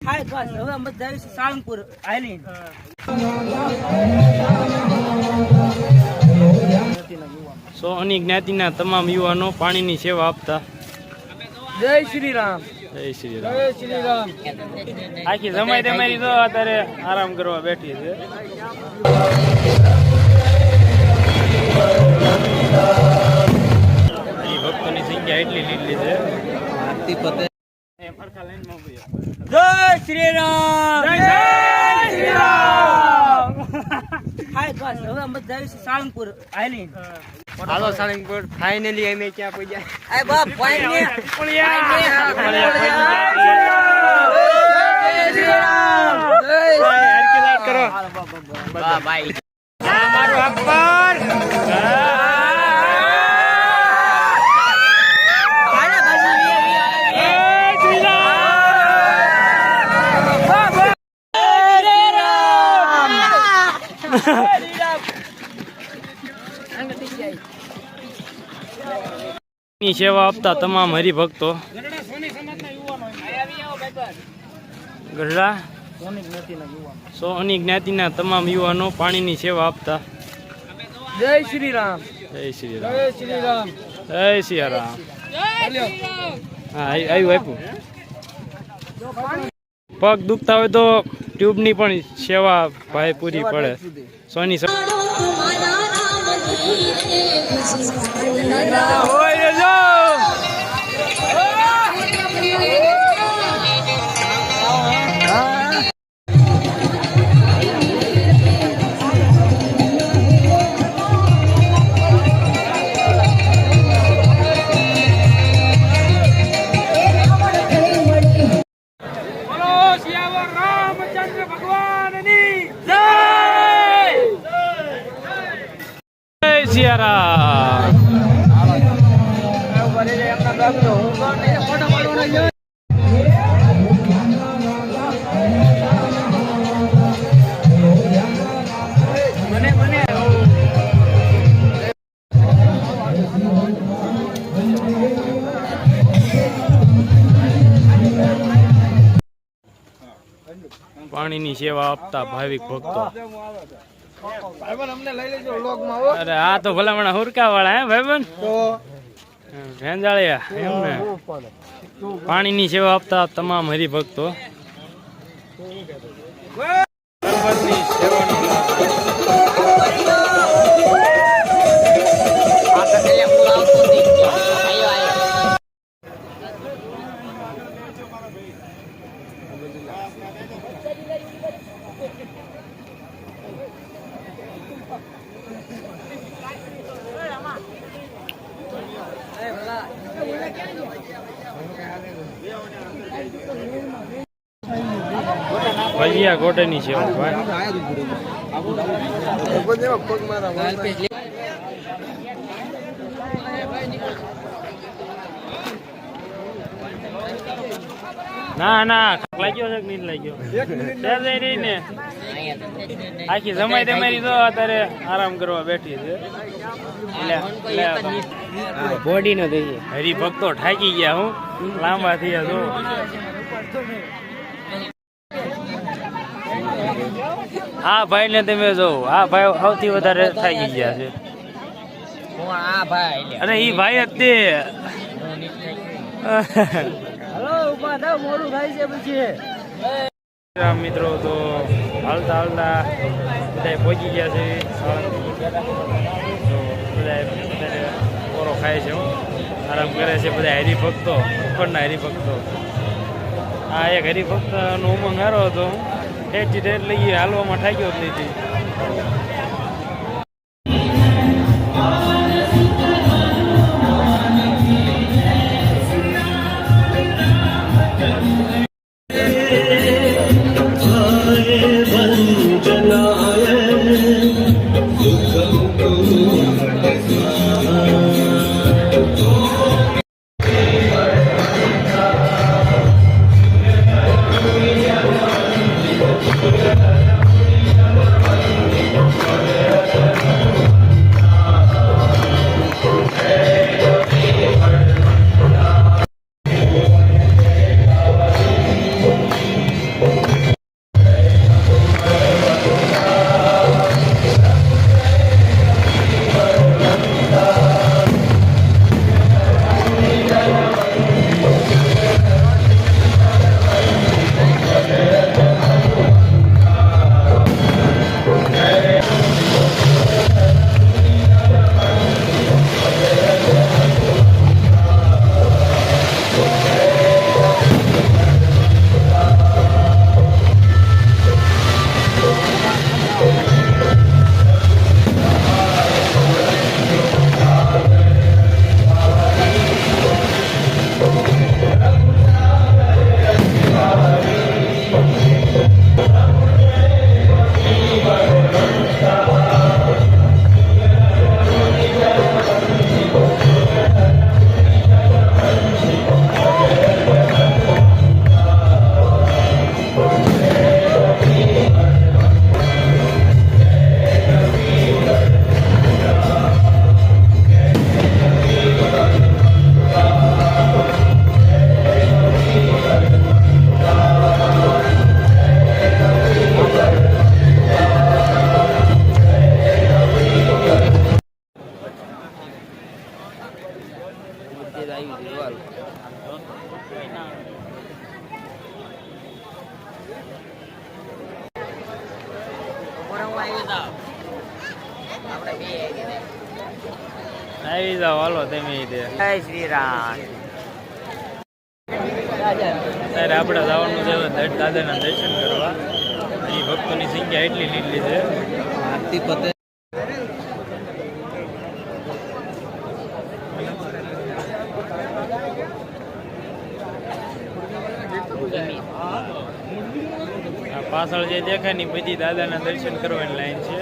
થાય બસ હવે અમે જઈશું સાળંગપુર આઈલેન્ડ. સોની જ્ઞાતિના તમામ યુવાનો પાણીની સેવા આપતા. જય શ્રી રામ. જય શ્રી રામ. જય શ્રી રામ. આખી જમાઈ તમારી તો અત્યારે આરામ કરવા બેઠી છે. ભક્તોની સંખ્યા એટલી લીધી છે. જય શ્રી રામ. જય શ્રી રામ. થાય બસ હવે અમે જઈશું સાળંગપુર આઈલેન્ડ. હાલો સાળંગપુર ફાઇનલી અમે ક્યાં પહોંચ્યા? એ બાપ પાણી કરો ભાઈ મારું અકબર. ની સેવા આપતા તમામ હરિભક્તો. ગઢડા સોની જ્ઞાતિના તમામ યુવાનો પાણીની સેવા આપતા. જય શ્રી રામ. જય શ્રી રામ. જય શ્રી રામ. જય શ્રી રામ. હા આવ્યું. પગ દુખતા હોય તો ટ્યુબની પણ સેવા ભાઈ પૂરી પડે. સોની પાણીની સેવા આપતા ભાવિક ભક્તો. અરે આ તો ભલામણા હુરકા વાળા હે ભાઈબંધ ભેંજાળિયા એમને પાણીની સેવા આપતા તમામ હરિભક્તો. ભજીયા ગોટેની સેવા ના ના લાગ્યો છે કે નહીં લાગ્યો ને. આખી જમાઈ તમારી તો અત્યારે આરામ કરવા બેઠી છે. બોડી નો થઈ હરિભક્તો ઠાકી ગયા. હું લાંબા થયા તો આ ભાઈ ને તમે જો આ ભાઈ સૌથી વધારે થાકી ગયા છે. અરે ઈ ભાઈ જ તે મિત્રો તો હાલતા હાલતા બધા પહોંચી ગયા છે. તો બધા પોરો ખાય છે, આરામ કરે છે બધા હરિભક્તો, ઉપરના હરિભક્તો. આ એક હરિભક્ત નો ઉમંગ હારો હતો. ઠેઠ લઈએ હાલવામાં થાક્યો જ નથી. આવી જાઓ હાલો તમે તે જય શ્રી રામ. ત્યારે આપણે જવાનું છે દત્ત દાદાના દર્શન કરવા. એ ભક્તોની સંખ્યા એટલી લીધી છે. આરતી પતે. આ પાછળ જે દેખાય ને બધી દાદાના દર્શન કરવાની લાઈન છે.